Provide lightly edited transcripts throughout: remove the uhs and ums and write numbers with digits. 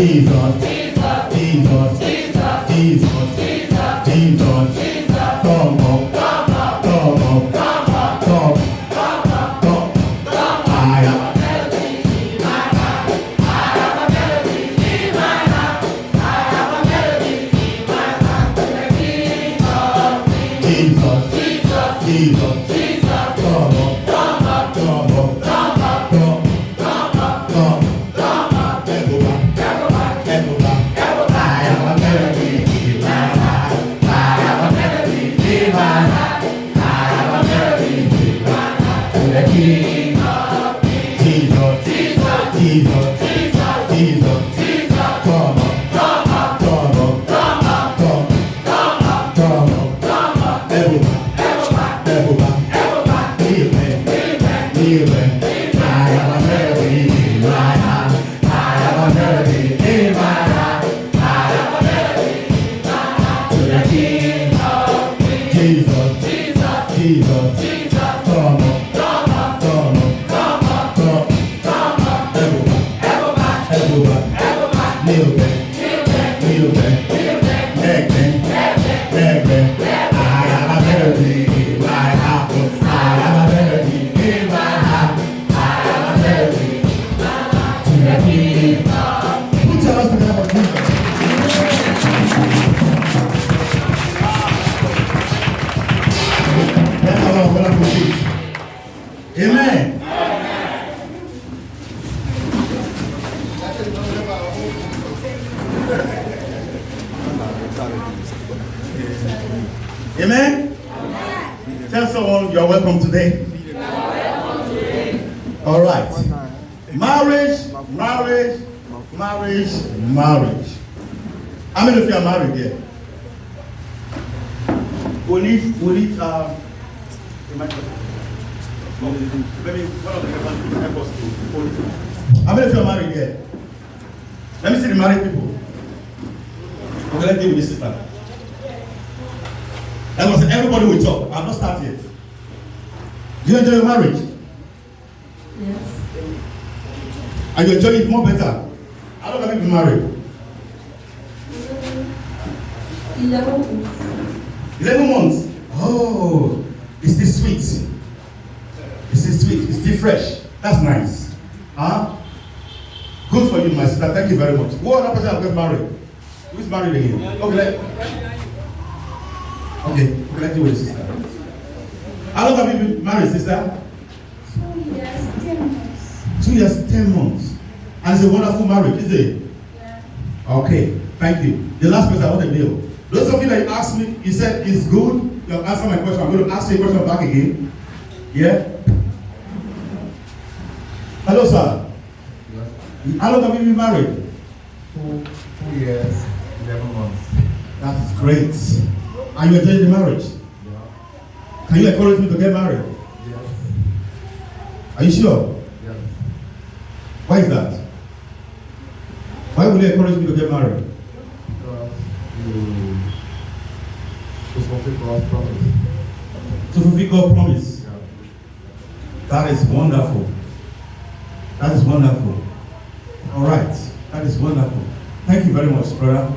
Jesus, Jesus, Jesus, Jesus, come up, come up, come up, come up, higher. Jesus, Jesus, come up, come up, come up, come up, come up, echo back, echo back. I have a melody in my heart. I have a melody in my heart. I have a melody in my heart. To the King of Kings. Jesus, Jesus, Jesus, Jesus, Jesus, come up, come up, come up, come up, come up, come up, come up, echo back, echo back, echo back, kneel back, kneel back. I have a melody in my heart. I have a melody in my heart. I have a melody in my heart. To the King of Kings. Jesus, Jesus, Jesus, Jesus, come up, come up, come up, come up, come up, echo back, echo back, echo back, kneel back, kneel back, neck back, neck back. I have a melody in my heart. I have a melody in my heart. I have a melody in my heart. To the King of Kings. Put your hands together for Jesus. That's our wonderful speech. Amen. Amen. Tell someone you're welcome today. All right. Marriage, marriage, marriage, marriage. How many of you are married here? We need the microphone. Maybe one of the help us to hold it. How many of you are married here? Let me see the married people. Okay, let's deal with this sister. That was everybody will talk. I've not started yet. Do you enjoy your marriage? Yes. And you enjoy it more better? How long have you been married? 11 months. 11 months. Oh, it's still sweet. It's still sweet. It's still fresh. That's nice. Huh? Good for you, my sister. Thank you very much. What other person has got married? Who's married again? Okay, let's do with the sister. How long have you been married, sister? 2 years, 10 months. 2 years, 10 months. And it's a wonderful marriage, is it? Yeah. Okay, thank you. The last question I want to deal. Those of you that asked me, you said it's good. You have answered my question. I'm going to ask you a question back again. Yeah? Hello, sir. Yes. How long have you been married? 2 years, 11 months. That is great. Are you enjoying the marriage? Yeah. Can you encourage me to get married? Yes. Are you sure? Yes. Why is that? Why would you encourage me to get married? Because to fulfill God's promise. To fulfill God's promise. Yeah. That is wonderful. That is wonderful. All right. That is wonderful. Thank you very much, brother.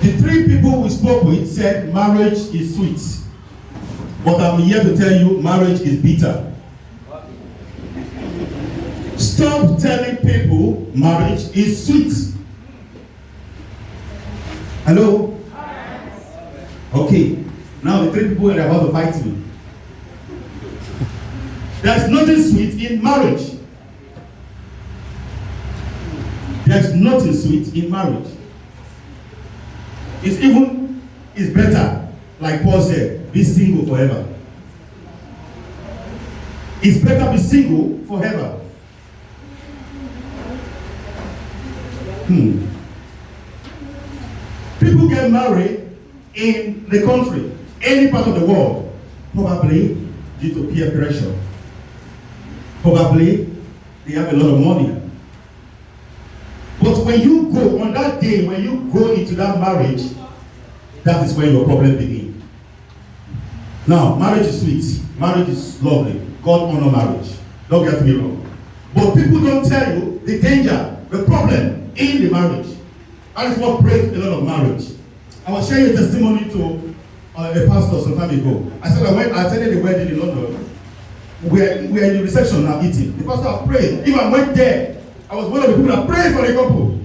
The 3 people we spoke with said marriage is sweet. But I'm here to tell you marriage is bitter. Stop telling people marriage is sweet. Hello? Okay. Now the 3 people are about to fight me. There's nothing sweet in marriage. There's nothing sweet in marriage. It's better, like Paul said, be single forever. It's better be single forever. People get married in the country, any part of the world, probably due to peer pressure. Probably they have a lot of money. But when you go, on that day, when you go into that marriage, that is when your problem begins. Now, marriage is sweet. Marriage is lovely. God honor marriage. Don't get me wrong. But people don't tell you the danger, the problem in the marriage. That is what breaks a lot of marriage. I was sharing a testimony to a pastor some time ago. I said I attended a wedding in London. We are in the reception now eating. The pastor prayed. Even I went there. I was one of the people that prayed for the couple.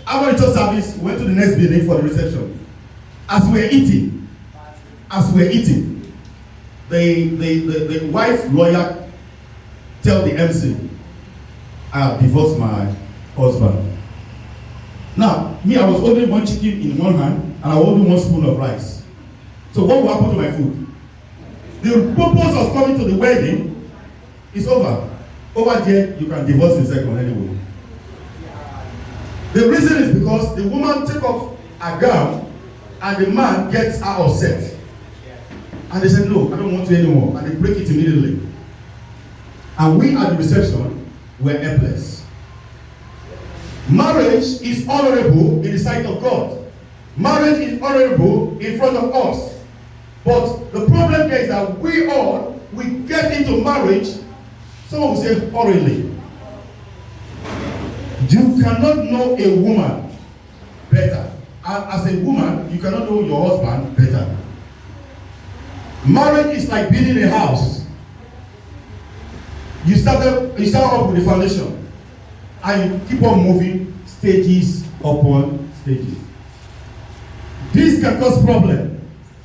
After the church service, we went to the next building for the reception. As we were eating, the wife lawyer tell the MC, I have divorced my husband. Now, me, I was holding one chicken in one hand and I was holding one spoon of rice. So what will happen to my food? The purpose of coming to the wedding is over. Over there, you can divorce in second anyway. The reason is because the woman take off her gown and the man gets her upset. And they said, no, I don't want you anymore. And they break it immediately. And we at the reception were helpless. Marriage is honorable in the sight of God. Marriage is honorable in front of us. But the problem there is that we get into marriage, someone will say hurriedly. You cannot know a woman better. As a woman, you cannot know your husband better. Marriage is like building a house. You start off with the foundation, and you keep on moving stages upon stages. This can cause problem.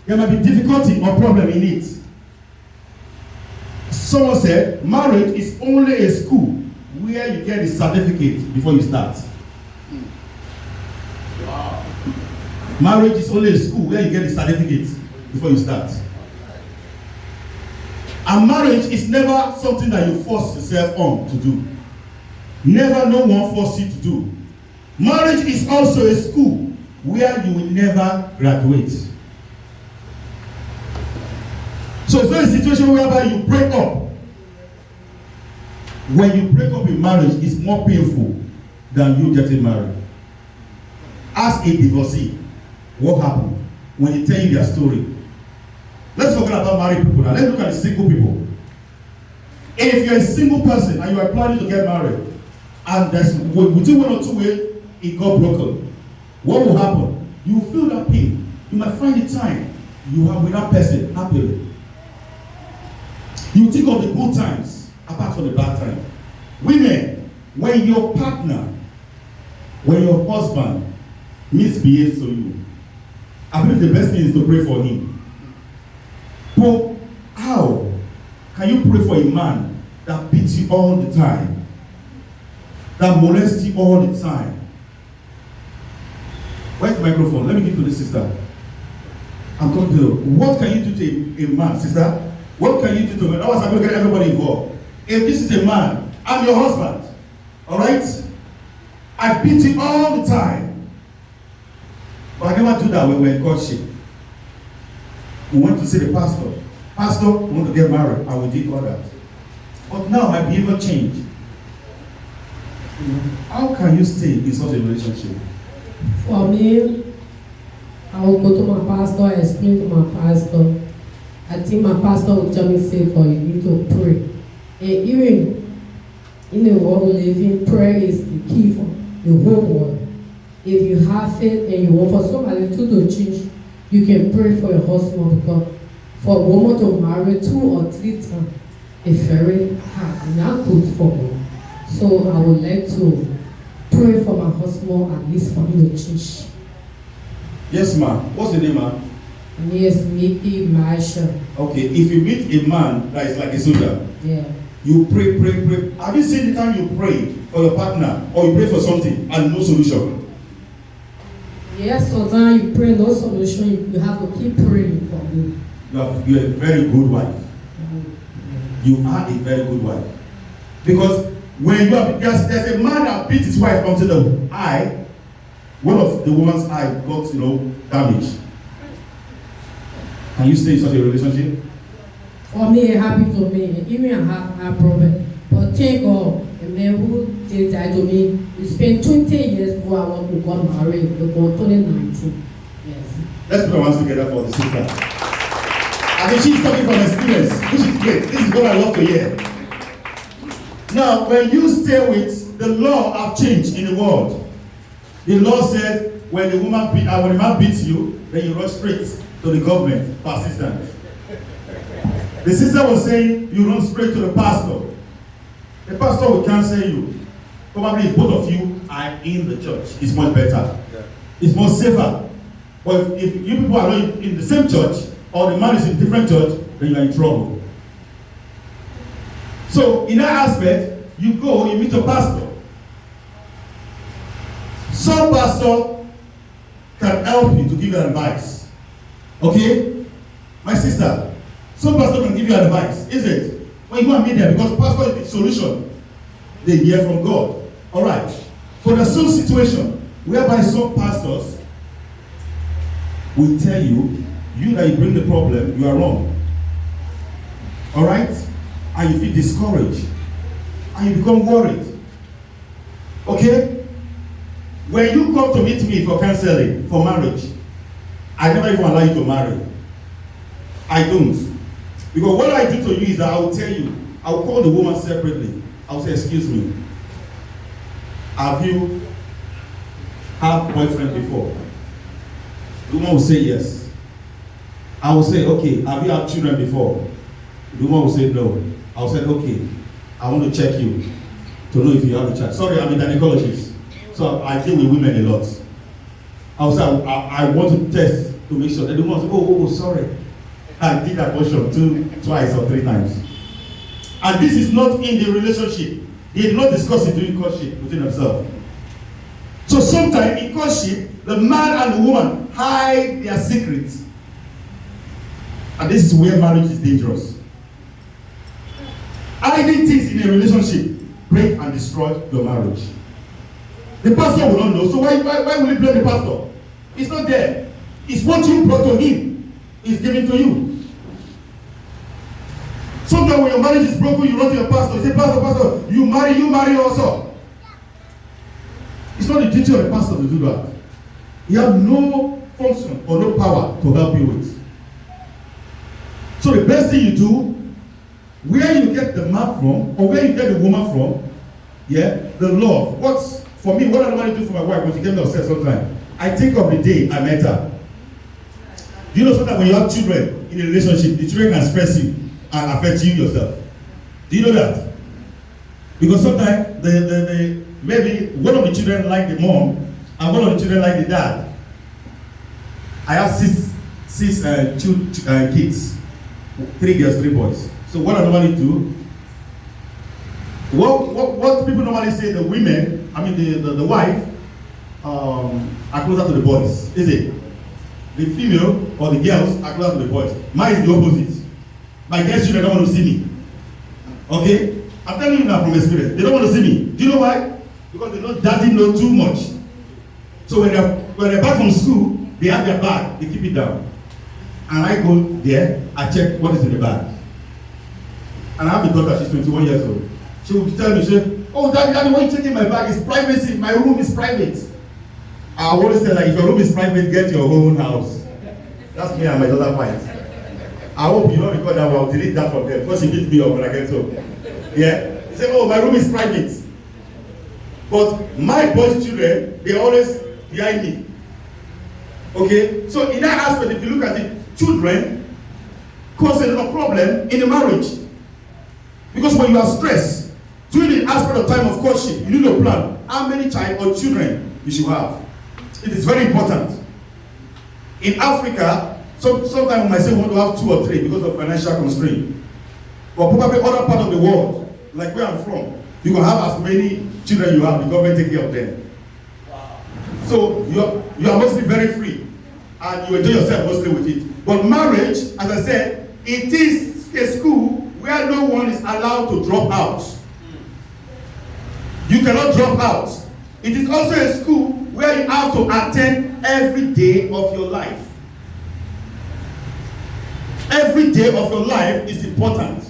There might be difficulty or problem in it. Someone said marriage is only a school where you get a certificate before you start. Wow. Marriage is only a school where you get a certificate before you start. And marriage is never something that you force yourself on to do. Never, no one force you to do. Marriage is also a school where you will never graduate. So it's not a situation whereby you break up. When you break up in marriage, it's more painful than you getting married. Ask a divorcee what happened when they tell you their story. Let's forget about married people now. Let's look at the single people. If you're a single person and you are planning to get married, and there's within 1 or 2 ways it got broken, what will happen? You will feel that pain. You might find the time you have with that person happily. You think of the good times apart from the bad time. Women, when your partner, when your husband misbehaves to you, I believe the best thing is to pray for him. But how can you pray for a man that beats you all the time, that molests you all the time? Where's the microphone? Let me give to this sister. I'm talking to you. What can you do to a man, sister? What can you do to a man? That was I'm going to get everybody involved. If this is a man, I'm your husband. All right? I beat you all the time. But I never do that when we're in courtship. We went to see the pastor. Pastor, I want to get married. I will do all that. But now my behavior changed. How can you stay in such a relationship? For me, I will go to my pastor, I explain to my pastor. I think my pastor will tell me, say, for you need to pray. And even in the world we live in, prayer is the key for the whole world. If you have faith and you want for somebody to change, you can pray for your husband, because for a woman to marry 2 or 3 times is very hard, not good for me. So I would like to pray for my husband, at least for him to change. Yes, ma'am. What's the name, ma'am? Yes, Mickey Marshall. Okay, if you meet a man that is like a soldier, Yeah. you pray. Have you seen the time you pray for your partner or you pray for something and no solution? Yes, sometimes you pray, no solution, you have to keep praying for me. You're a very good wife. You are a very good wife. Because when there's a man that beat his wife onto the eye, one of the woman's eye got, damaged. Can you stay in such a relationship? For me, it happened to me. Even I have a problem. But thank God, a man who did that to me, he spent 20 years before I want to get married, before 2019. Yes. Let's put our hands together for the sister. I mean, she's talking from experience, which is great. This is what I love to hear. Now, when you stay with the law have changed in the world. The law says when the man beats you, then you run straight to the government for assistance. The sister was saying you run straight to the pastor. The pastor will counsel you. Probably if both of you are in the church, it's much better. It's more safer. But if you people are not in the same church, or the man is in different church, then you are in trouble. So in that aspect, you go, you meet your pastor. Some pastor can help you to give you advice. Okay? My sister, some pastor can give you advice, is it? When you go and meet them, because pastor is the solution. They hear from God. Alright. For the same situation, whereby some pastors will tell you, you that you bring the problem, you are wrong. Alright? And you feel discouraged. And you become worried. Okay? When you come to meet me for counseling, for marriage, I never even allow you to marry. I don't. Because what I do to you is that I will tell you, I will call the woman separately. I will say, excuse me, have you had a boyfriend before? The woman will say yes. I will say, okay, have you had children before? The woman will say no. I will say, okay, I want to check you to know if you have a child. Sorry, I'm a gynecologist, so I deal with women a lot. I will say, I want to test to make sure that the woman will say, oh, sorry. I did abortion twice or 3 times. And this is not in the relationship. They did not discuss it during courtship between themselves. So sometimes in courtship, the man and the woman hide their secrets. And this is where marriage is dangerous. Hiding things in a relationship break and destroy your marriage. The pastor will not know. So why will you blame the pastor? It's not there. It's what you brought to him. It's given to you. Sometimes when your marriage is broken, you run to your pastor. You say, Pastor, you marry also. It's not the duty of the pastor to do that. He has no function or no power to help you with. So the best thing you do, where you get the man from, or where you get the woman from, the love. For me, what I normally do for my wife when she gets me upset sometimes, I think of the day I met her. Do you know sometimes when you have children in a relationship, the children can stress you and affect you yourself? Do you know that? Because sometimes maybe one of the children like the mom and one of the children like the dad. I have six kids, 3 girls, 3 boys. So what I normally do, what people normally say, the women, I mean the wife, are closer to the boys, is it? The female or the girls are closer to the boys. Mine is the opposite. My girls children don't want to see me. Okay? I'm telling you now from experience. They don't want to see me. Do you know why? Because they know daddy knows too much. So when they're back from school, they have their bag, they keep it down. And I go there, I check what is in the bag. And I have a daughter, she's 21 years old. She will tell me, oh daddy, why are you checking my bag? It's privacy, my room is private. I always say, like, if your room is private, get your own house. That's me and my daughter fight. I hope you don't record that one. I'll delete that from there because she beat me up when I get home. Yeah? He said, oh, my room is private. But my boys' children, they're always behind me. Okay? So in that aspect, if you look at it, children cause a lot of problem in the marriage. Because when you are stressed, during the aspect of time of courtship, you need to plan how many child or children you should have. It is very important. In Africa, sometimes we might say we want to have 2 or 3 because of financial constraint. But probably other part of the world, like where I'm from, you can have as many children you have, the government take care of them. Wow. So you are mostly very free and you enjoy yourself mostly with it. But marriage, as I said, it is a school where no one is allowed to drop out. You cannot drop out. It is also a school where you have to attend every day of your life. Every day of your life is important.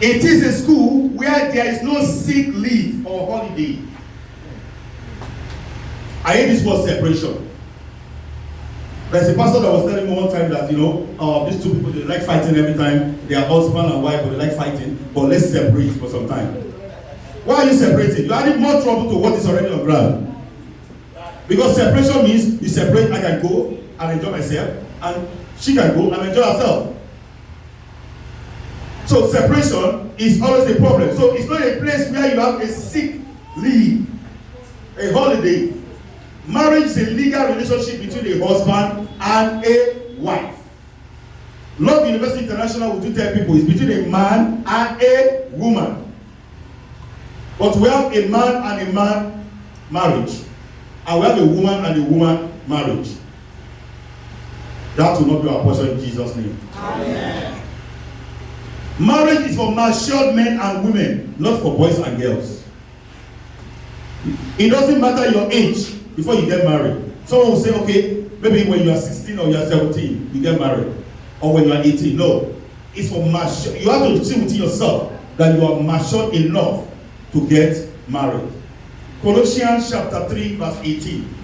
It is a school where there is no sick leave or holiday. I hate this word separation. There's a pastor that was telling me one time that, these two people, they like fighting every time. They are husband and wife, but they like fighting. But let's separate for some time. Why are you separating? You're adding more trouble to what is already on ground. Because separation means you separate, I can go and enjoy myself, and she can go and enjoy herself. So separation is always a problem. So it's not a place where you have a sick leave, a holiday. Marriage is a legal relationship between a husband and a wife. Love University International will do tell people it's between a man and a woman. But we have a man and a man marriage. And we have a woman and a woman marriage. That will not be our portion in Jesus' name. Amen. Marriage is for matured men and women, not for boys and girls. It doesn't matter your age before you get married. Someone will say, okay, maybe when you are 16 or you are 17, you get married. Or when you are 18. No. It's for mature. You have to see within yourself that you are matured enough to get married. Colossians chapter 3 verse 18.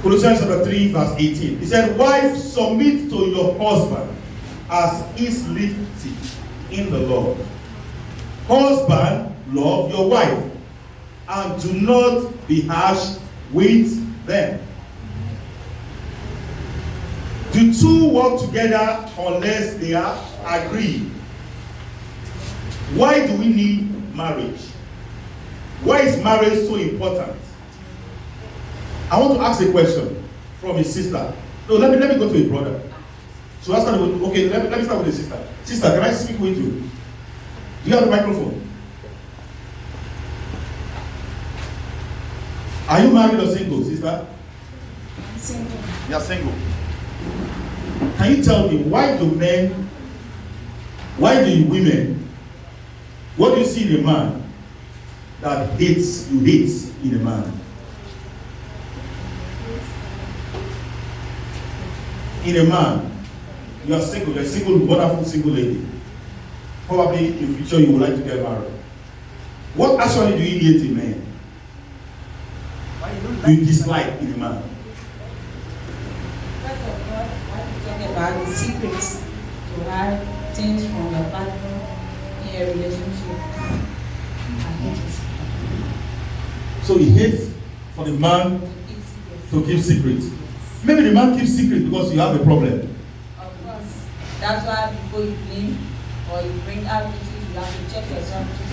Colossians chapter 3 verse 18. He said, wives, submit to your husband as is lifted in the Lord. Husband, love your wife, and do not be harsh with them. The two work together unless they are agreed. Why do we need marriage? Why is marriage so important? I want to ask a question from a sister. No, let me go to a brother. So I started with, okay, let me start with a sister. Sister, can I speak with you? Do you have the microphone? Are you married or single, sister? Single. You are single. Can you tell me why do women, what do you see in a man that you hate in a man? In a man, you are single, you're a single, wonderful single lady. Probably in future you would like to get married. What actually do you hate in men? You dislike in a man? First of all, I want to talk about the secrets to hide things from your partner in a relationship. I hate it. So he hates for the man to keep secret. Maybe the man keeps secret because you have a problem. Of course, that's why before you blame or you bring out issues, you have to check yourself too.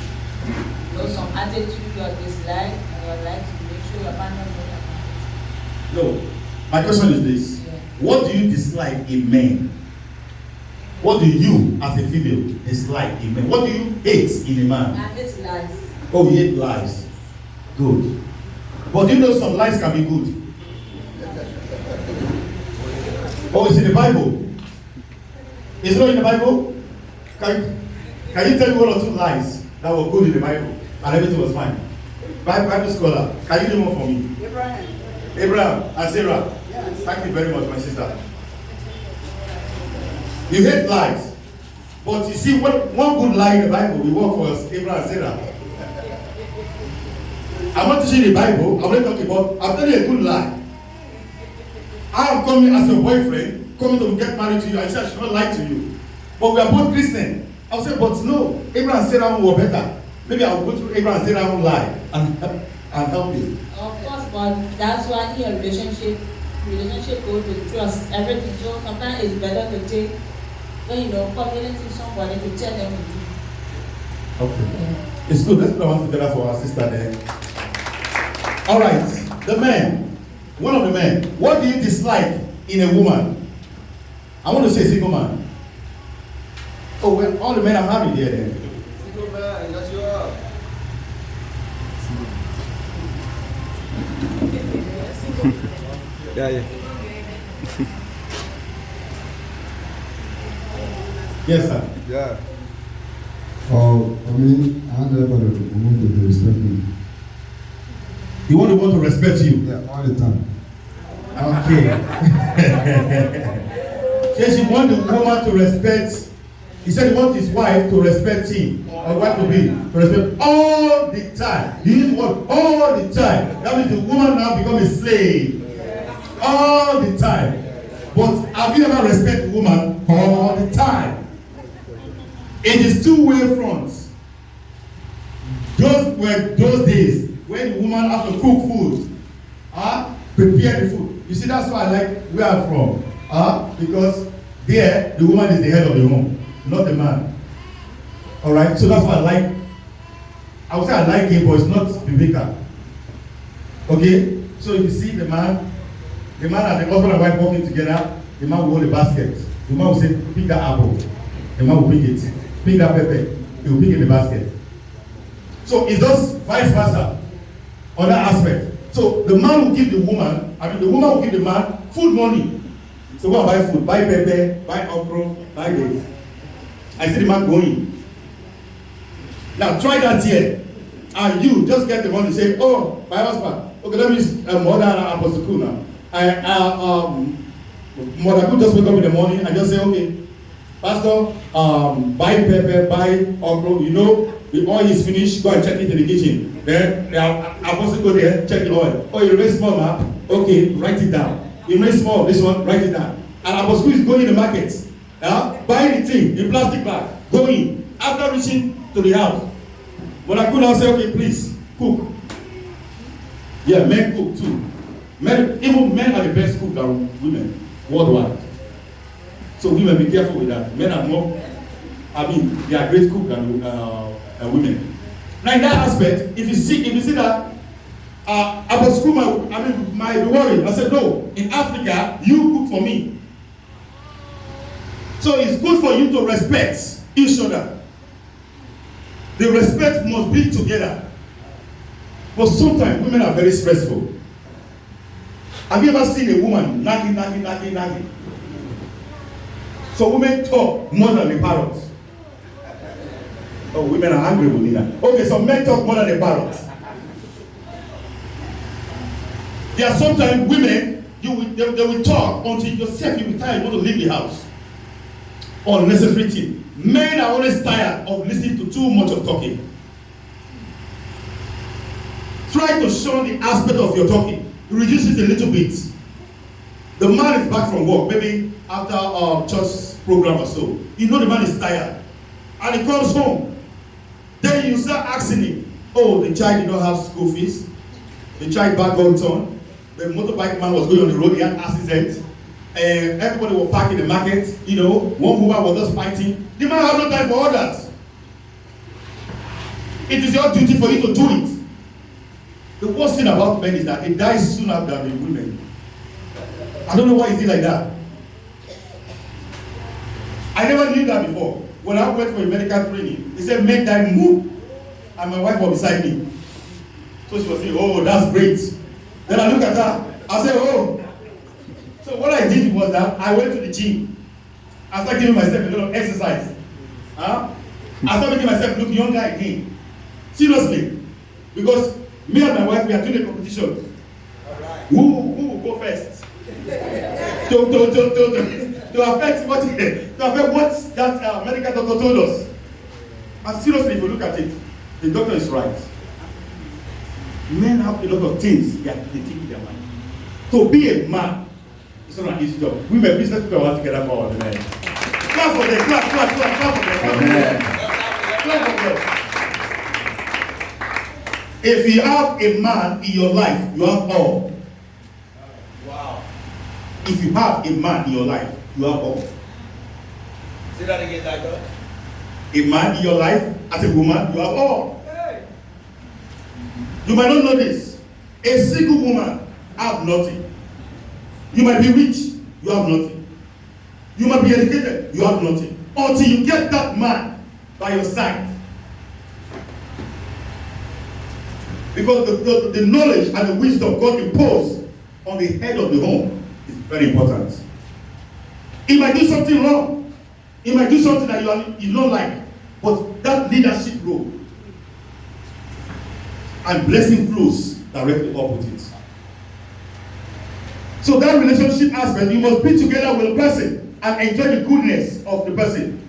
You know, some attitude or dislike and your life to make sure your partner knows about it. No. My question is this. Yeah. What do you dislike in men? What do you, as a female, dislike in men? What do you hate in a man? I hate lies. Oh, you hate lies. Good. But do you know some lies can be good? Oh, it's in the Bible. Is it not in the Bible? Can you tell me one or two lies that were good in the Bible and everything was fine? Bible scholar, can you do one for me? Abraham and Sarah. Yes. Thank you very much, my sister. You hate lies. But you see, one good lie in the Bible will work for us, Abraham and Sarah. I'm not teaching the Bible, I'm not talking about, I'm telling you a good lie. I am coming as your boyfriend, coming to get married to you. I said I should not lie to you. But we are both Christian. I will say, but no, Abraham and Sarah were better. Maybe I will go through Abraham and Sarah lie and help you. Of course, but that's why in a relationship goes with trust, everything. So sometimes it's better to take, when communicating somebody to tell them to do. Okay. Yeah. It's good. Let's put our hands together for our sister there. All right. The men. One of the men. What do you dislike in a woman? I want to say single man. Oh, well, all the men are married here then. Single man, yes you are. Yeah. Yes, sir. Yeah. For me, I want everybody to respect me. You want the one to respect you? Yeah, all the time. Okay. Says you want the woman to respect He said he wants his wife to respect him, or wife to be to respect all the time. He used the word all the time. That means the woman now become a slave all the time. But have you ever respected the woman all the time? It is two-way fronts. Those were those days when the woman has to cook food, prepare the food. You see, that's why I like where I'm from, because there the woman is the head of the home, not the man. All right, so that's why I would say I like it, but it's not biblical. Okay, so if you see the man and the husband and wife working together, the man will hold a basket. The man will say, pick that apple. The man will pick it. Pick that pepper. He will pick in the basket. So it's just vice versa on that aspect. So the man will give the woman will give the man food money. So go and buy food, buy pepper, buy okra, buy this. I see the man going. Now try that here. And you just get the money, say, oh, my husband, okay, let me mother and Apostle Cool now. Mother could just wake up in the morning and just say, okay, Pastor, buy pepper, buy okra, you know, the oil is finished, go and check it in the kitchen. Then Apostle go there, check the oil. Oh, you remain small, ma? Okay, write it down. You remain small, this one, write it down. And Apostle is going in the market, buying the thing in plastic bag, going. After reaching to the house, Mother could now say, okay, please, cook. Yeah, men cook too. Even men are the best cook than women worldwide. So women, be careful with that. Men are more, they are great cook than women. Now in that aspect, if you see that Apostle Kuma, might be worried. I said, no, in Africa, you cook for me. So it's good for you to respect each other. The respect must be together. But sometimes women are very stressful. Have you ever seen a woman nagging? So women talk more than the parrots. Oh, women are angry with me now. Okay, so men talk more than the parrots. There are sometimes women, they will talk until yourself you will tired, you want to leave the house. Unnecessary thing. Men are always tired of listening to too much of talking. Try to shun the aspect of your talking. Reduce it a little bit. The man is back from work, maybe after a church program or so. You know the man is tired. And he comes home. Then you start asking him, oh, the child did not have school fees. The child back got torn. The motorbike man was going on the road, he had accident. And everybody was parked in the market. One woman was just fighting. The man had no time for all that. It is your duty for you to do it. The worst thing about men is that they die sooner than the women. I don't know why is it like that. I never knew that before. When I went for a medical training, they said men die more, and my wife was beside me. So she was saying, oh, that's great. Then I look at her, I said, oh. So what I did was that I went to the gym. I started giving myself a little exercise. I started making myself look younger again. Seriously. Because me and my wife, we are doing a competition. Right. Who will go first? to affect what that medical doctor told us. And seriously, if you look at it, the doctor is right. Men have a lot of things they think in their mind. To be a man, it's not an easy job. Women, business people work together for all the men. Clap for them, clap for them. Clap for them. If you have a man in your life, you have all. Wow. If you have a man in your life, you have all. Say that again, Doctor. A man in your life, as a woman, you have all. Hey. You might not know this. A single woman have nothing. You might be rich, you have nothing. You might be educated, you have nothing. Until you get that man by your side. Because the knowledge and the wisdom God imposed on the head of the home is very important. He might do something wrong. He might do something that you don't like. But that leadership role and blessing flows directly up with it. So that relationship aspect, you must be together with a person and enjoy the goodness of the person.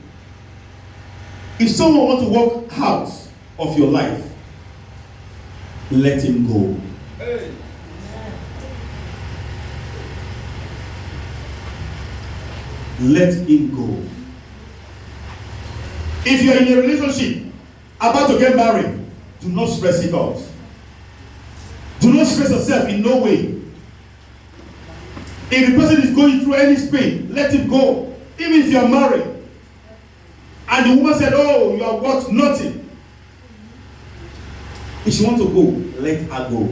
If someone wants to walk out of your life, let him go. Hey. Let him go. If you are in a relationship, about to get married, do not stress it out. Do not stress yourself in no way. If the person is going through any pain, let him go. Even if you are married, and the woman said, "Oh, you are worth nothing." If she wants to go, let her go.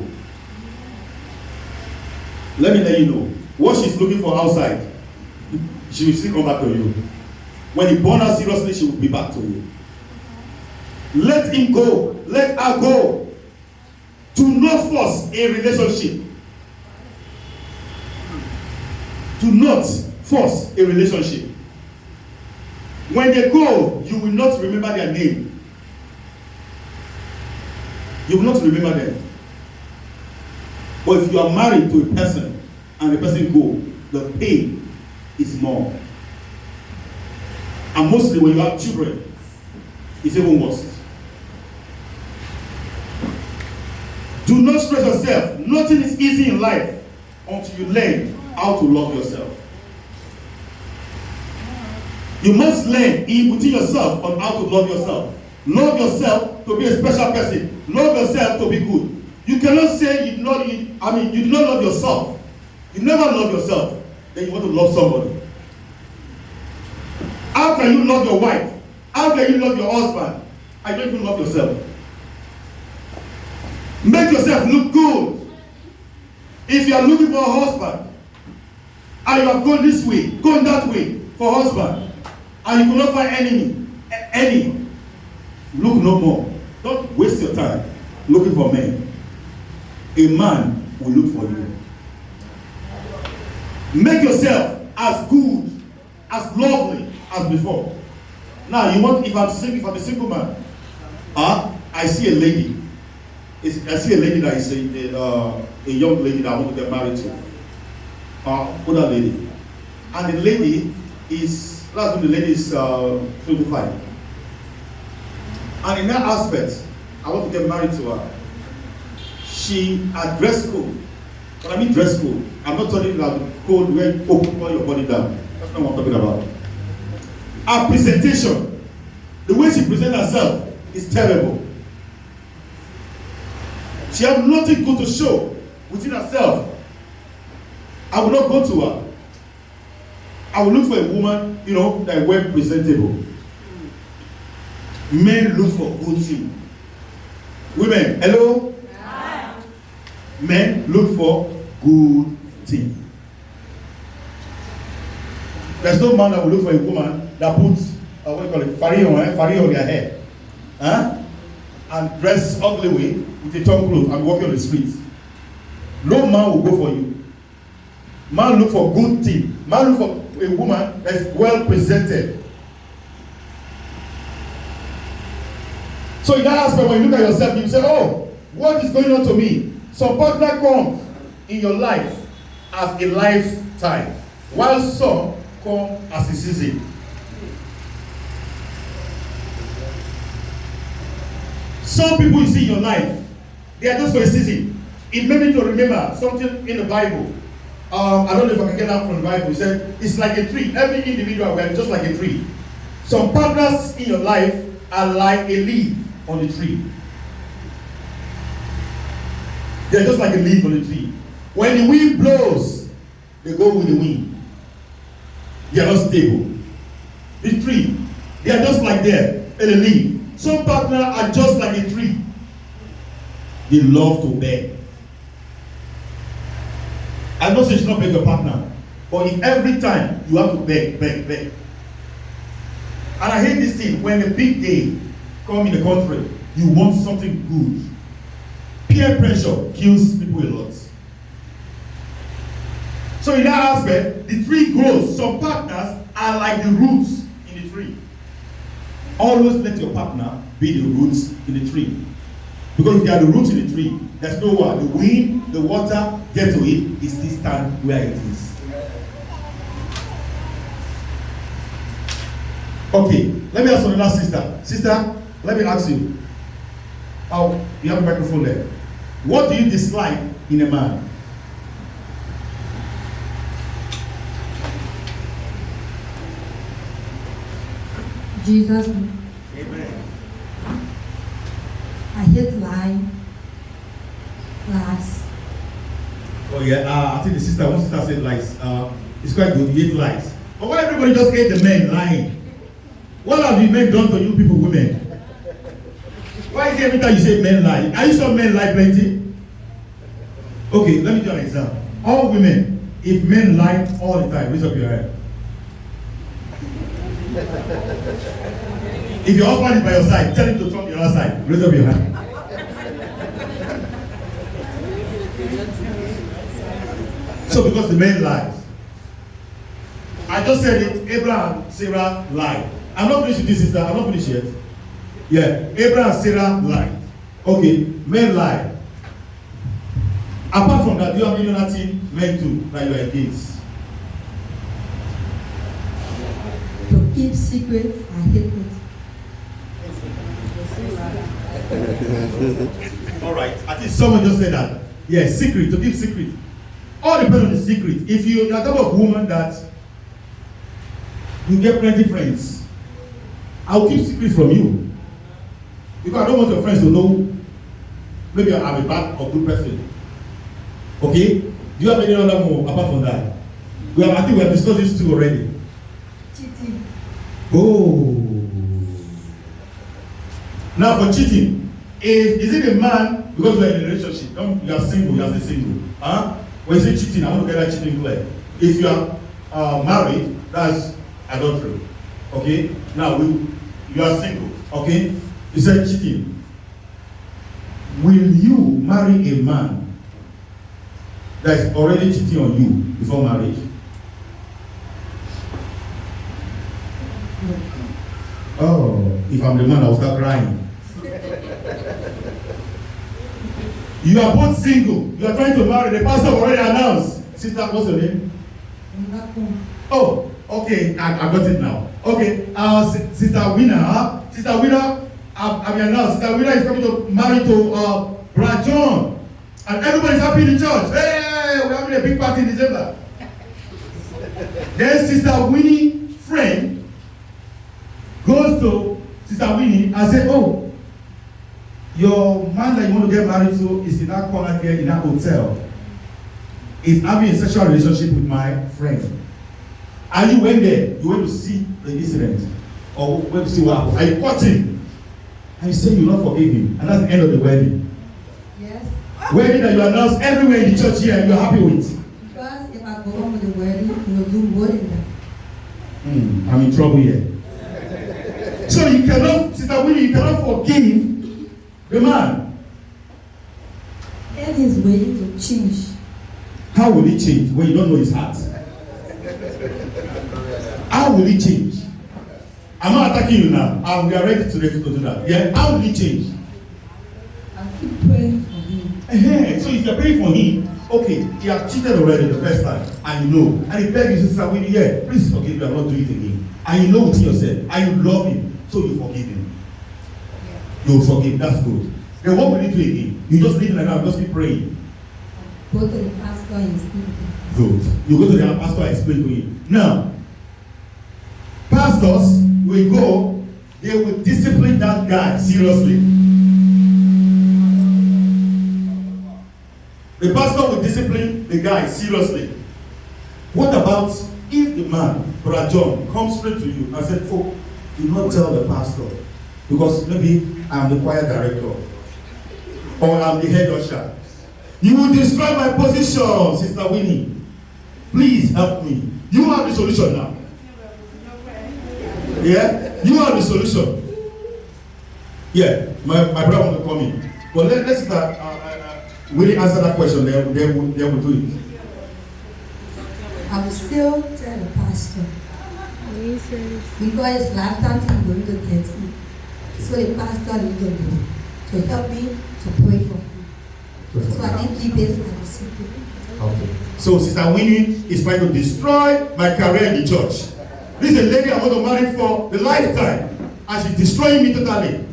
Let me let you know what she's looking for outside. She will still come back to you. When you burn her seriously, she will be back to you. Let him go. Let her go. Do not force a relationship. Do not force a relationship. When they go, you will not remember their name. You will not remember them. But if you are married to a person and the person go, the pain is more. And mostly when you have children, it's even worse. Do not stress yourself. Nothing is easy in life until you learn how to love yourself. You must learn within yourself on how to love yourself. Love yourself to be a special person. Love yourself to be good. You cannot say you do not love yourself. You never love yourself. Then you want to love somebody. How can you love your wife? How can you love your husband? I don't even love yourself. Make yourself look good. If you are looking for a husband, and you have gone this way, gone that way for husband, and you cannot find any, look no more. Don't waste your time looking for men. A man will look for you. Make yourself as good, as lovely as before. Now, you want, if I'm a single man, I see a lady. I see a lady that is a young lady that I want to get married to. Older lady. And the lady is, last one, the lady is 25. And in that aspect, I want to get married to her. She had dress code. When I mean dress code, I'm not talking about the code where you open your body down. That's not what I'm talking about. Her presentation, the way she presents herself is terrible. She has nothing good to show within herself. I will not go to her. I will look for a woman, that is well presentable. Men look for good things. Women, hello? Hi. Men look for good things. There's no man that will look for a woman that puts, fari on their hair. And dress ugly way with a torn clothes and walking on the streets. No man will go for you. Man look for good things. Man look for a woman that is well presented. So in that aspect, when you look at yourself, you say, "Oh, what is going on to me?" Some partner comes in your life as a lifetime, while some come as a season. Some people you see in your life, they are just for a season. It made me to remember something in the Bible. I don't know if I can get that from the Bible. It said, it's like a tree. Every individual, we are just like a tree. Some partners in your life are like a leaf on the tree. They are just like a leaf on the tree. When the wind blows, they go with the wind. They are not stable. The tree, they are just like there, in a leaf. Some partners are just like a tree. They love to beg. I know you should not beg your partner, but if every time you have to beg. And I hate this thing, when the big day come in the country, you want something good. Peer pressure kills people a lot. So in that aspect, the tree grows. Some partners are like the roots in the tree. Always let your partner be the roots in the tree. Because if they are the roots in the tree, there's no one. The wind, the water, get to it, it still stand where it is. Okay, let me ask another sister. Sister, let me ask you. Oh, you have a microphone there. What do you dislike in a man? Jesus, Amen. I hate lying, lies. Oh yeah, I think one sister said lies. It's quite good, you hate lies. But why everybody just hate the men lying? What have the men done to you people, women? Why is it every time you say men lie? Are you sure men lie plenty? Okay, let me give you an example. All women, if men lie all the time, raise up your hand. If your husband is by your side, tell him to turn the other side. Raise up your hand. So because the men lies. I just said it, Abraham, Sarah lied. I'm not finished with this, sister. I'm not finished yet. Yeah, Abraham, Sarah lied. Okay, men lie. Apart from that, do you have any other thing men do that you are against? To keep secret, I hate it. All right, I think someone just said that. Yeah, secret, to keep secret. All depends on the secret. If you are the type of woman that you get plenty friends, I'll keep secrets from you. Because I don't want your friends to know maybe I'm a bad or good person. Okay? Do you have any other more apart from that? I think we have discussed this too already. Cheating. Oh. Now for cheating, is it a man because you are in a relationship? You are single, you are still single. Huh? When you say cheating, I want to get that cheating clear. If you are married, that's adultery. Okay? Now you are single. Okay? You said cheating. Will you marry a man that is already cheating on you before marriage? Oh, if I'm the man, I'll start crying. You are both single. You are trying to marry. The pastor already announced. Sister, what's your name? Oh, okay. I got it now. Okay. Sister Winner. Huh? Sister Winner, I've announced. Sister Winner is coming to marry to Brother John. And everybody's happy in the church. Hey, we're having a big party in December. Then Sister Winnie's friend goes to Sister Winnie and says, oh, your man that you want to get married to is in that corner there in that hotel. He's having a sexual relationship with my friend. And you went there, you went to see the incident. Or went to see what happened. And you caught him. And you say you not forgive him. And that's the end of the wedding. Yes. Wedding that you announce everywhere in the church here and you're happy with. Because if I go on with the wedding, you will do more than that. I'm in trouble here. So you cannot, Sister Winnie, you cannot forgive the man. And he's waiting to change. How will he change when you don't know his heart? How will he change? I'm not attacking you now. And we are ready to do that. Yeah? How will he change? I keep praying for him. So if you're praying for him, okay, he has cheated already the first time, and you know, and he begs you, Sister Winnie, yeah, please forgive me, I'm not doing it again. And you know within yourself, and you love him, so you forgive him. You forgive, that's good. Then what will you do again? You just leave it like that, just keep praying. Go to the pastor and speak to him. Good. You go to the pastor and explain to him. Now, pastors will go, they will discipline that guy seriously. The pastor will discipline the guy seriously. What about if the man, Brother John, comes straight to you and said, "Oh, do not tell the pastor because maybe I'm the choir director or I'm the head usher. You will destroy my position, Sister Winnie. Please help me." You have the solution now. Yeah? You have the solution. Yeah, my brother want to come in. But let's start. Will answer that question? They will do it. I will still tell the pastor. Because it's lifetime he's going to get me. So the pastor needs to help me to pray for him. So I can keep it as a secret. Okay. So Sister Winnie is trying to destroy my career in the church. This is a lady I'm going to marry for the lifetime, and she's destroying me totally.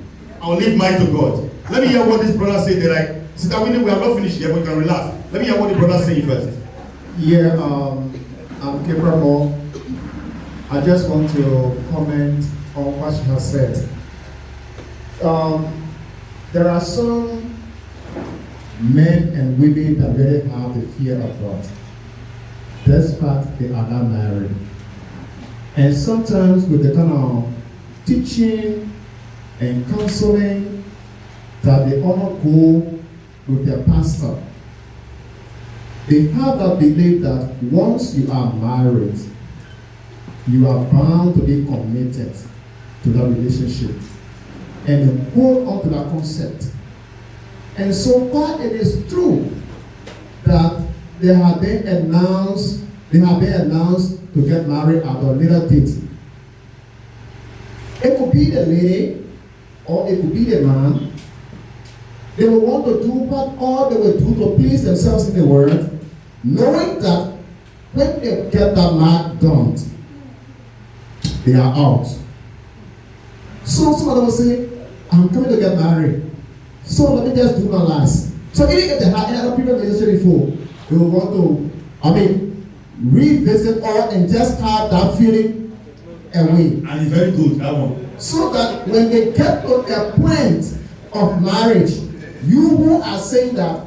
I'll leave mine to God. Let me hear what this brother said. They're like, Sister Winnie, we are not finished yet, but you can relax. Let me hear what the brother said first. Yeah, I'm Gabriel Moore. I just want to comment on what she has said. There are some men and women that really have the fear of God. Despite they are not married. And sometimes with the kind of teaching and counseling that they all go with their pastor, they have that belief that once you are married, you are bound to be committed to that relationship. And they hold on to that concept. And so while it is true that they have been announced to get married at a later date, it could be the lady or it could be the man. They will want to do what all they will do to please themselves in the world, knowing that when they get that mark done, they are out. So somebody will say, I'm coming to get married, so let me just do my last. So even if they had any other people relationship before, they will want to, revisit all and just have that feeling away. And it's very good, that one. So that when they get to the point of marriage, you who are saying that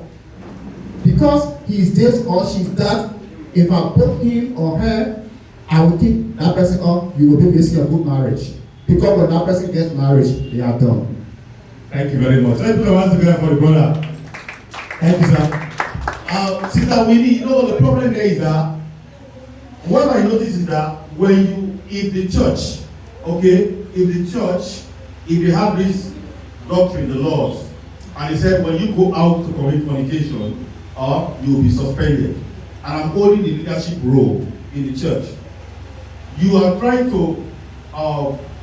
because he's this or she's that, if I put him or her, I will keep that person up, you will be basically a good marriage. Because when that person gets married, they are done. Thank you very much. Let's put our hands together for the brother. Thank you, sir. Sister Winnie, you know the problem there is that what I notice is that if the church, if they have this doctrine, the laws, and he said when you go out to commit fornication, you will be suspended. And I'm holding the leadership role in the church. You are trying to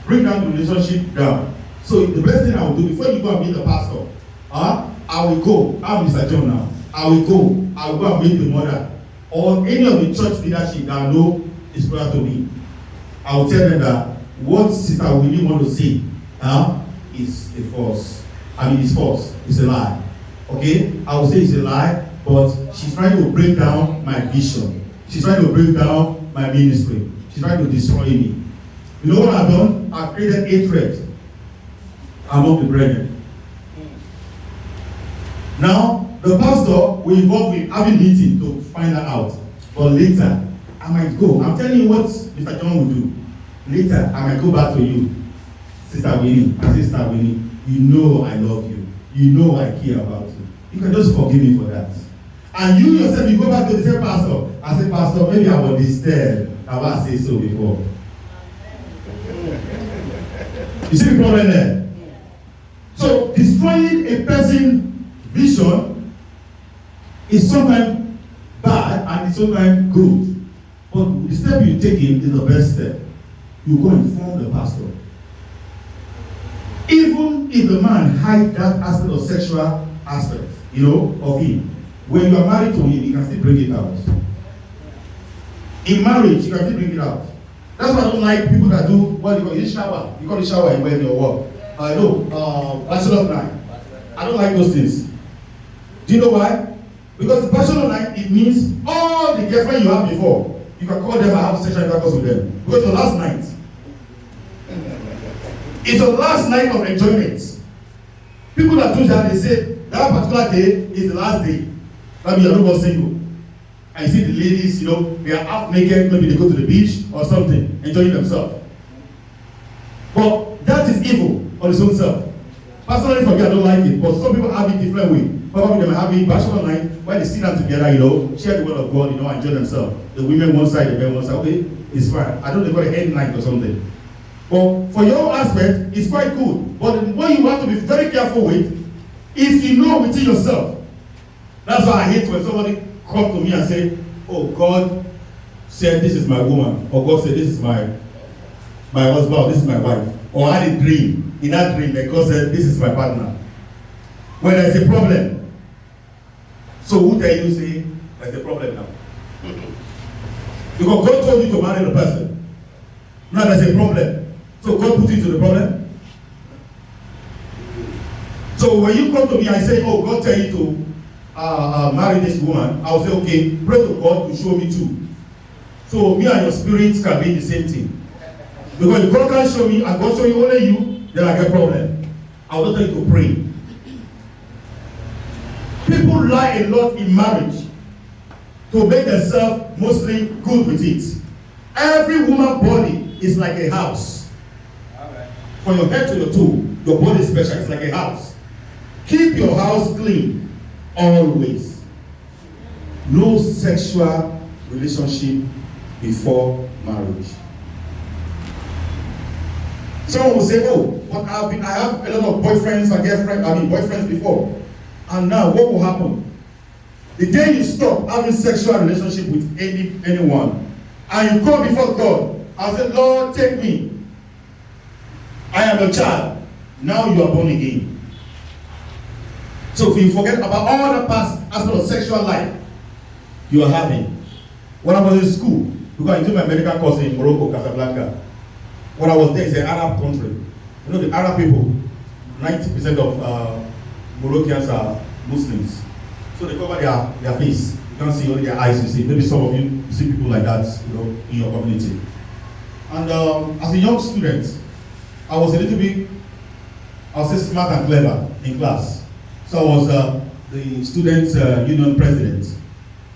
bring down the relationship down. So the best thing I will do before you go and meet the pastor, I will go. I'm Mr. John now. I will go and meet the mother or any of the church leadership that I know is closer to me. I will tell them that what Sister Winnie want to say is a false. It's false. It's a lie. Okay? I will say it's a lie, but she's trying to break down my vision. She's trying to break down my ministry. She's trying to destroy me. You know what I've done? I've created hatred among the brethren. Now, the pastor will involve me having meeting to find that out. But later, I might go. I'm telling you what Mr. John will do. Later, I might go back to you, Sister Winnie, and Sister Winnie, you know I love you. You know I care about you. You can just forgive me for that. And you yourself, you go back to the same pastor. I say, Pastor, maybe I was disturbed. I want to say so before. You see the problem there? So, destroying a person's vision is sometimes bad and it's sometimes good. But the step you take is the best step. You go inform the pastor. Even if the man hides that aspect of sexual aspect, of him, when you are married to him, you can still bring it out. In marriage, you can still bring it out. That's why I don't like people that do what you call it shower. You call it shower when you're what? Bachelor night. I don't like those things. Do you know why? Because bachelor night, it means all the girlfriend you have before, you can call them and have sexual intercourse with them. Because your last night. It's your last night of enjoyment. People that do that, they say that particular day is the last day. Maybe you're no more single. And you see the ladies, they are half naked, maybe they go to the beach or something, enjoying themselves. But that is evil on its own self. Personally, for me, I don't like it, but some people have it different way. Probably they might have it bachelor night, when they sit down together, share the word of God, enjoy themselves. The women one side, the men one side. Okay, it's fine. I don't know what a head night or something. But for your aspect, it's quite good. But what you have to be very careful with, if you know within yourself. That's why I hate when somebody come to me and say, oh, God said this is my woman, or God said this is my husband, or this is my wife. Or I had a dream. In that dream, that God said this is my partner. When there's a problem, so who tell you say there's a problem now? Because God told you to marry the person. Now there's a problem. So God put you into the problem. So when you come to me and say, oh, God tell you to marry this woman, I'll say, okay, pray to God to show me too. So me and your spirits can be the same thing. Because if God can't show me and God show you only you, then I get problem. I will not tell you to pray. People lie a lot in marriage to make themselves mostly good with it. Every woman's body is like a house. From your head to your toe, your body is special. It's like a house. Keep your house clean always. No sexual relationship before marriage. Someone will say, oh, but I have a lot of boyfriends and boyfriends before. And now what will happen? The day you stop having sexual relationship with anyone, and you come before God and say, Lord, take me. I am a child. Now you are born again. So if you forget about all the past aspects of sexual life you are having. When I was in school, because I did my medical course in Morocco, Casablanca. When I was there, it's an Arab country. You know, the Arab people, 90% of Moroccans are Muslims. So they cover their face. You can't see only their eyes, you see. Maybe some of you see people like that, you know, in your community. And as a young student, I was a little bit, I'll say smart and clever in class. So I was the student union president.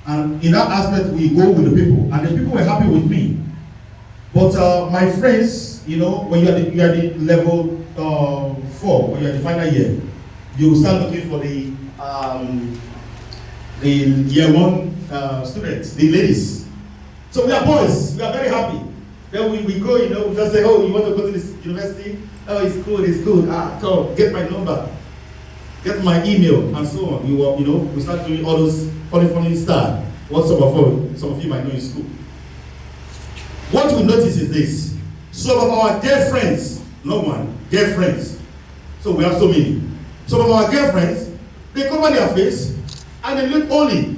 And in that aspect, we go with the people. And the people were happy with me. But my friends, you know, when you are the level 4, when you are the final year, you start looking for the year 1 students, the ladies. So we are boys, we are very happy. Then we go, you know, we just say, oh, you want to go to this university? Oh, it's good. So get my number, get my email, and so on. We start doing all those funny stuff. What some of you might know in school. What we notice is this: some of our dear friends, not one, dear friends. So we have so many. Some of our girlfriends, they cover their face and they look holy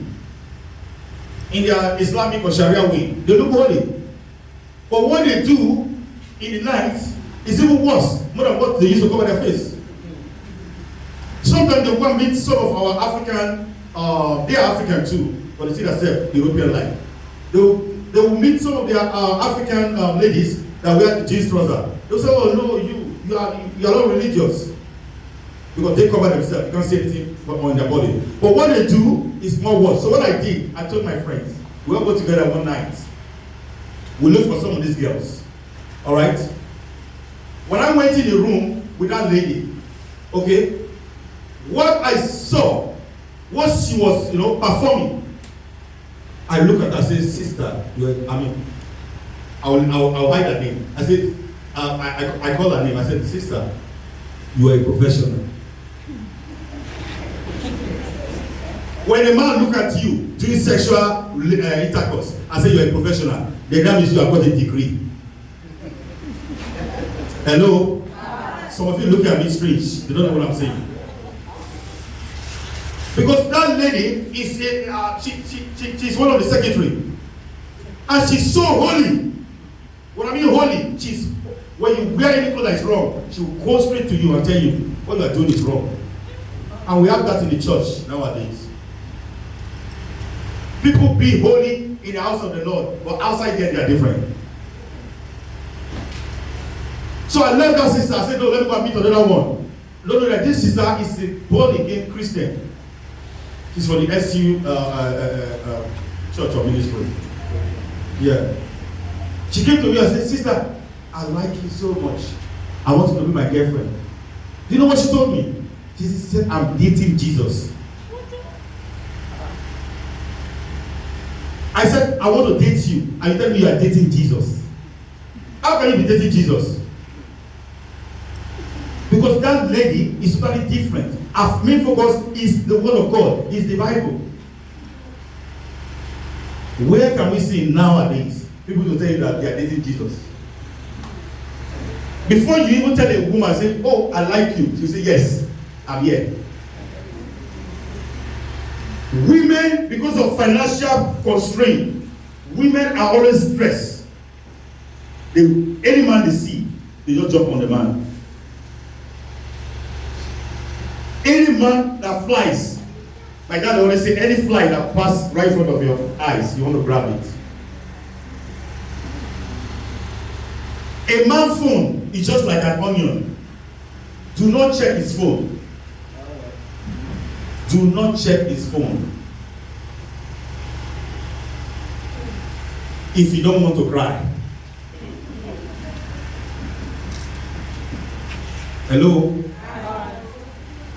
in their Islamic or Sharia way. They look holy. But what they do in the night is even worse, more than what they used to cover their face. Sometimes they go and meet some of our African, they are African too, but they see themselves European life. They will meet some of their African ladies that wear the jeans trouser. They'll say, oh no, you are not religious. Because they cover themselves, you can't see anything on their body. But what they do is more worse. So what I did, I told my friends, we all go together one night. We look for some of these girls. Alright? When I went in the room with that lady, okay, what I saw, what she was, performing, I look at her, I say, sister, I'll hide her name. I said, I call her name, I said, sister, you are a professional. When a man look at you doing sexual intercourse and say you are a professional, then that means you have got a degree. Hello? Some of you look at me strange. They don't know what I'm saying. Because that lady is she's one of the secretary. And she's so holy. What I mean holy, when you wear any clothes that is wrong, she will go straight to you and tell you what you are doing is wrong. And we have that in the church nowadays. People be holy in the house of the Lord, but outside there they are different. So I left that sister. I said, no, let me go and meet another one. No, that this sister is a born again Christian. She's from the SU church or ministry. Yeah. She came to me and said, sister, I like you so much. I want you to be my girlfriend. Do you know what she told me? She said, I'm dating Jesus. I said, I want to date you. And you tell me you are dating Jesus. How can you be dating Jesus? Because that lady is totally different. Our main focus is the word of God, is the Bible. Where can we see nowadays people will tell you that they are dating Jesus? Before you even tell a woman, say, oh, I like you, she will say, yes, I'm here. Women, because of financial constraint, women are always stressed. Any man they see, they just jump on the man. Any man that flies, like that, they always say, any fly that passes right in front of your eyes, you want to grab it. A man's phone is just like an onion. Do not check his phone. Do not check his phone. If you don't want to cry. Hello?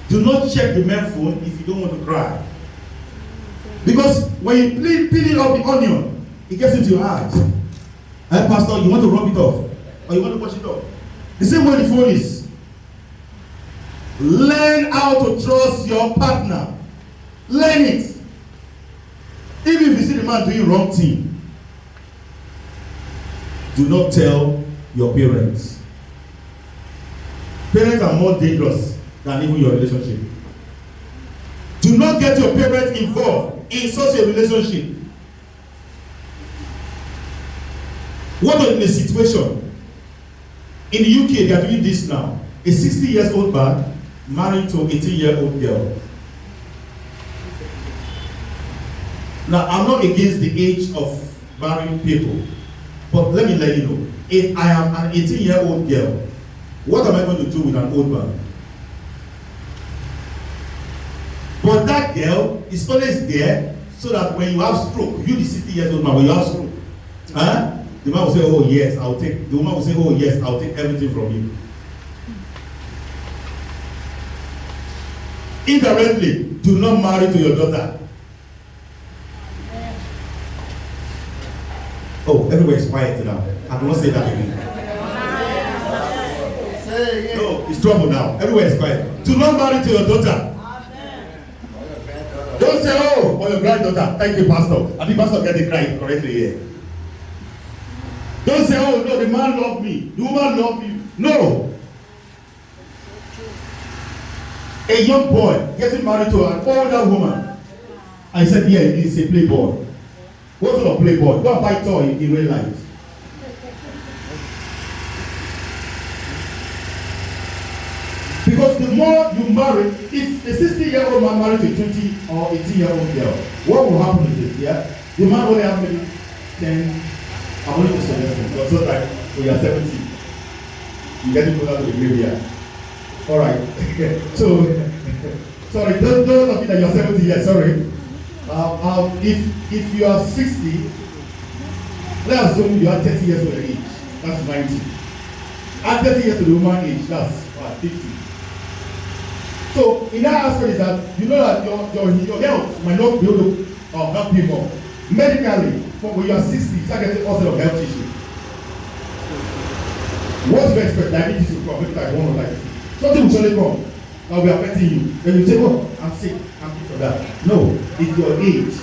Do not check the man's phone if you don't want to cry. Because when you peel up the onion, it gets into your eyes. Hey, Pastor, you want to rub it off? Or you want to wash it off? The same way the phone is. Learn how to trust your partner. Learn it. Even if you see the man doing wrong thing, do not tell your parents. Parents are more dangerous than even your relationship. Do not get your parents involved in such a relationship. What was in the situation? In the UK, they are doing this now. A 60-year-old man married to an 18-year-old girl. Now, I'm not against the age of marrying people, but let me let you know. If I am an 18-year-old girl, what am I going to do with an old man? But that girl is always there so that when you have stroke, you the 60-year-old man, when you have stroke, the man will say, oh yes, I'll take, the woman will say, oh yes, I'll take everything from you. Indirectly, do not marry to your daughter. Oh, everywhere is quiet now. I will not say that again. No, it's trouble now. Everywhere is quiet. Do not marry to your daughter. Don't say, oh, for your granddaughter. Thank you, Pastor. I think Pastor get it right correctly here. Don't say, oh, no, the man loved me. The woman loved you. No. A young boy getting married to an older woman. I said, yeah, he's a playboy. What sort of playboy? Go and buy toy in real life. Because the more you marry, if a 60-year-old man marries a 20 or 18-year-old girl, what will happen with it? Yeah? The man only have maybe 10, I'm only just suggesting, because so like when you are 70, you get to go down to the graveyard. Alright. So, sorry, don't think that you are 70 yet, sorry. If you are 60, let's assume you are 30 years old age, that's 90. At 30 years to the woman age, that's 50. So in that aspect is that you know that your health might not be able to help you more. Medically, when you are 60, you start getting all sorts of health issues. What do you expect? Diabetes will come, maybe like 1 or like 2. Something will surely come that will be affecting you. Then you say, oh, I'm sick for that. No, it's your age.